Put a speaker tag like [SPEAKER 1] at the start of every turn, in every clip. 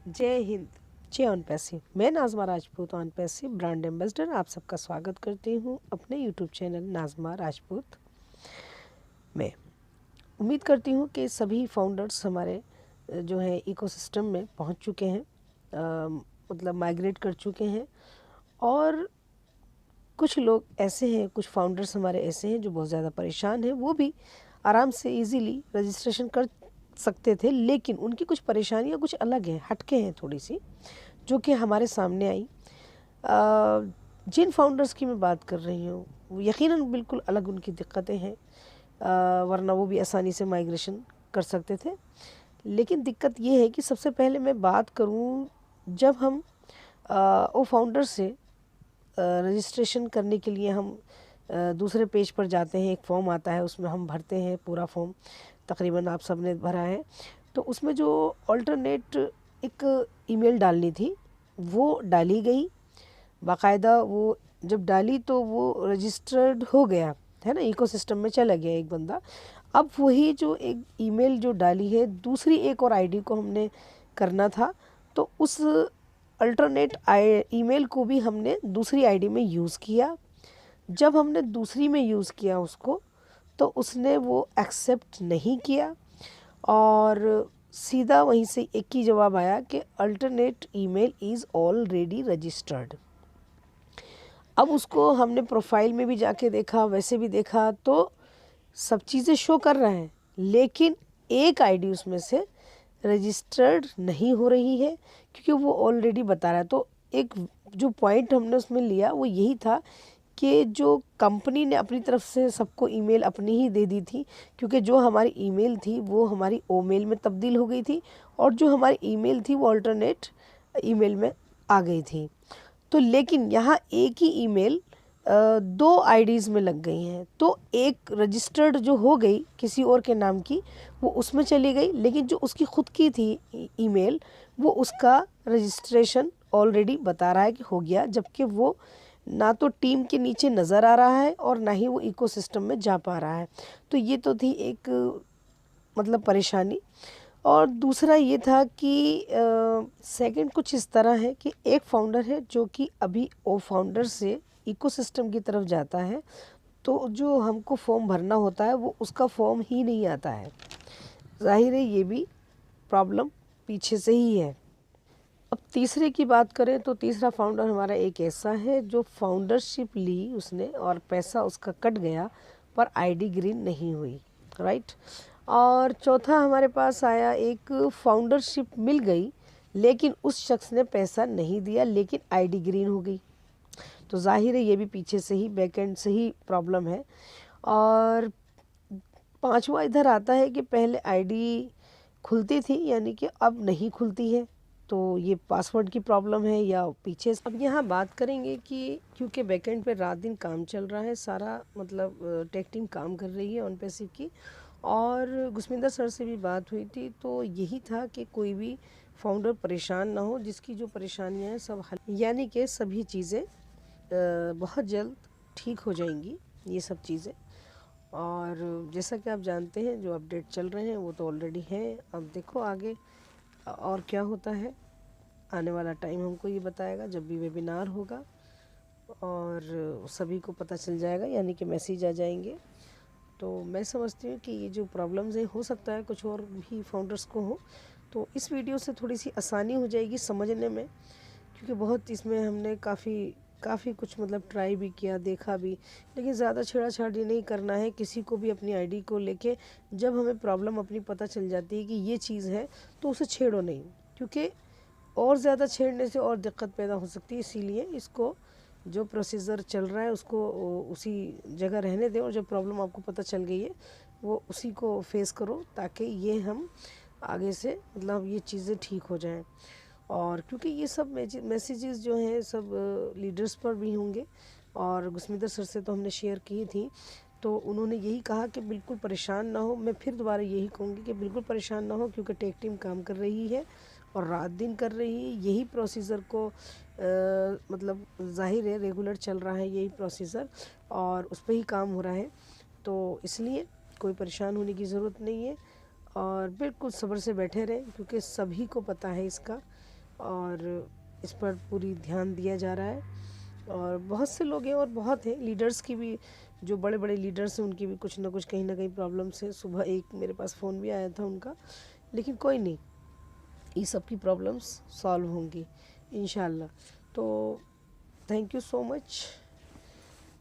[SPEAKER 1] जय हिंद। जय on passive. मैं Nazma Rajput on passive brand ambassador आप सबका स्वागत करती हूँ अपने यूट्यूब चैनल नाज़मा राजपूत में। उम्मीद करती हूँ कि सभी फाउंडर्स हमारे जो है इकोसिस्टम में पहुँच चुके हैं, मतलब माइग्रेट कर चुके हैं। और कुछ लोग ऐसे हैं, कुछ फाउंडर्स हमारे ऐसे हैं जो बहुत ज़्यादा परेशान हैं। वो भी आराम से इजीली रजिस्ट्रेशन कर सकते थे, लेकिन उनकी कुछ परेशानियाँ कुछ अलग हैं, हटके हैं थोड़ी सी, जो कि हमारे सामने आई। जिन फाउंडर्स की मैं बात कर रही हूँ वो यकीनन बिल्कुल अलग उनकी दिक्कतें हैं, वरना वो भी आसानी से माइग्रेशन कर सकते थे। लेकिन दिक्कत ये है कि सबसे पहले मैं बात करूँ, जब हम वो फाउंडर से रजिस्ट्रेशन करने के लिए हम दूसरे पेज पर जाते हैं, एक फॉर्म आता है, उसमें हम भरते हैं पूरा फॉर्म। तकरीबन आप सब ने भरा है। तो उसमें जो अल्टरनेट एक ईमेल डालनी थी वो डाली गई बाकायदा। वो जब डाली तो वो रजिस्टर्ड हो गया है ना, इकोसिस्टम में चला गया एक बंदा। अब वही जो एक ईमेल जो डाली है, दूसरी एक और आईडी को हमने करना था, तो उस अल्टरनेट ईमेल को भी हमने दूसरी आईडी में यूज़ किया। जब हमने दूसरी में यूज़ किया उसको, तो उसने वो एक्सेप्ट नहीं किया और सीधा वहीं से एक ही जवाब आया कि alternate email is already registered. अब उसको हमने प्रोफाइल में भी जाके देखा, वैसे भी देखा, तो सब चीज़ें शो कर रहे हैं, लेकिन एक आईडी उसमें से रजिस्टर्ड नहीं हो रही है, क्योंकि वो ऑलरेडी बता रहा है। तो एक जो पॉइंट हमने उसमें लिया वो यही था कि जो कंपनी ने अपनी तरफ से सबको ईमेल अपनी ही दे दी थी, क्योंकि जो हमारी ईमेल थी वो हमारी ओ मेल में तब्दील हो गई थी और जो हमारी ईमेल थी वो अल्टरनेट ईमेल में आ गई थी। तो लेकिन यहाँ एक ही ईमेल दो आईडीज़ में लग गई हैं। तो एक रजिस्टर्ड जो हो गई किसी और के नाम की, वो उसमें चली गई, लेकिन जो उसकी खुद की थी ईमेल, वो उसका रजिस्ट्रेशन ऑलरेडी बता रहा है कि हो गया, जबकि वो ना तो टीम के नीचे नज़र आ रहा है और ना ही वो इकोसिस्टम में जा पा रहा है। तो ये तो थी एक मतलब परेशानी। और दूसरा ये था कि सेकंड कुछ इस तरह है कि एक फाउंडर है जो कि अभी ओ फाउंडर से इकोसिस्टम की तरफ जाता है, तो जो हमको फॉर्म भरना होता है वो उसका फॉर्म ही नहीं आता है। जाहिर है ये भी प्रॉब्लम पीछे से ही है। अब तीसरे की बात करें तो तीसरा फाउंडर हमारा एक ऐसा है जो फाउंडरशिप ली उसने और पैसा उसका कट गया, पर आईडी ग्रीन नहीं हुई, राइट। और चौथा हमारे पास आया, एक फाउंडरशिप मिल गई लेकिन उस शख्स ने पैसा नहीं दिया, लेकिन आईडी ग्रीन हो गई। तो जाहिर है ये भी पीछे से ही, बैकएंड से ही प्रॉब्लम है। और पांचवा इधर आता है कि पहले आईडी खुलती थी, यानी कि अब नहीं खुलती है। तो ये पासवर्ड की प्रॉब्लम है या पीछे। अब यहाँ बात करेंगे कि क्योंकि बैकएंड पे रात दिन काम चल रहा है, सारा मतलब टेक टीम काम कर रही है ऑन पैसिव की। और गुस्मिंदर सर से भी बात हुई थी, तो यही था कि कोई भी फाउंडर परेशान ना हो, जिसकी जो परेशानियाँ हैं सब हल, यानी कि सभी चीज़ें बहुत जल्द ठीक हो जाएंगी, ये सब चीज़ें। और जैसा कि आप जानते हैं जो अपडेट चल रहे हैं वो तो ऑलरेडी हैं। अब देखो आगे और क्या होता है, आने वाला टाइम हमको ये बताएगा जब भी वेबिनार होगा, और सभी को पता चल जाएगा, यानी कि मैसेज आ जाएंगे। तो मैं समझती हूँ कि ये जो प्रॉब्लम्स हैं, हो सकता है कुछ और भी फाउंडर्स को हो, तो इस वीडियो से थोड़ी सी आसानी हो जाएगी समझने में, क्योंकि बहुत इसमें हमने काफ़ी कुछ मतलब ट्राई भी किया, देखा भी, लेकिन ज़्यादा छेड़ाछाड़ी नहीं करना है किसी को भी अपनी आईडी को लेके। जब हमें प्रॉब्लम अपनी पता चल जाती है कि ये चीज़ है, तो उसे छेड़ो नहीं, क्योंकि और ज़्यादा छेड़ने से और दिक्कत पैदा हो सकती है। इसीलिए इसको जो प्रोसीजर चल रहा है उसको उसी जगह रहने दें, और जो प्रॉब्लम आपको पता चल गई है वो उसी को फेस करो, ताकि ये हम आगे से मतलब ये चीज़ें ठीक हो जाएं। और क्योंकि ये सब मैसेजेस जो हैं सब लीडर्स पर भी होंगे, और गुस्मिंदर सर से तो हमने शेयर की थी, तो उन्होंने यही कहा कि बिल्कुल परेशान ना हो। मैं फिर दोबारा यही कहूँगी कि बिल्कुल परेशान ना हो, क्योंकि टेक टीम काम कर रही है और रात दिन कर रही है। यही प्रोसीजर को मतलब जाहिर है रेगुलर चल रहा है यही प्रोसीजर, और उस पर ही काम हो रहा है। तो इसलिए कोई परेशान होने की ज़रूरत नहीं है, और बिल्कुल सब्र से बैठे रहें, क्योंकि सभी को पता है इसका। और इस पर पूरी ध्यान दिया जा रहा है। और बहुत से लोग हैं और बहुत हैं लीडर्स की भी, जो बड़े बड़े लीडर्स हैं उनकी भी कुछ ना कुछ कहीं ना कहीं प्रॉब्लम्स हैं। सुबह एक मेरे पास फ़ोन भी आया था उनका, लेकिन कोई नहीं, ये सब की प्रॉब्लम्स सॉल्व होंगी इंशाल्लाह। तो thank you so much,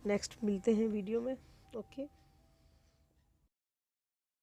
[SPEAKER 1] next मिलते हैं वीडियो में। ओके।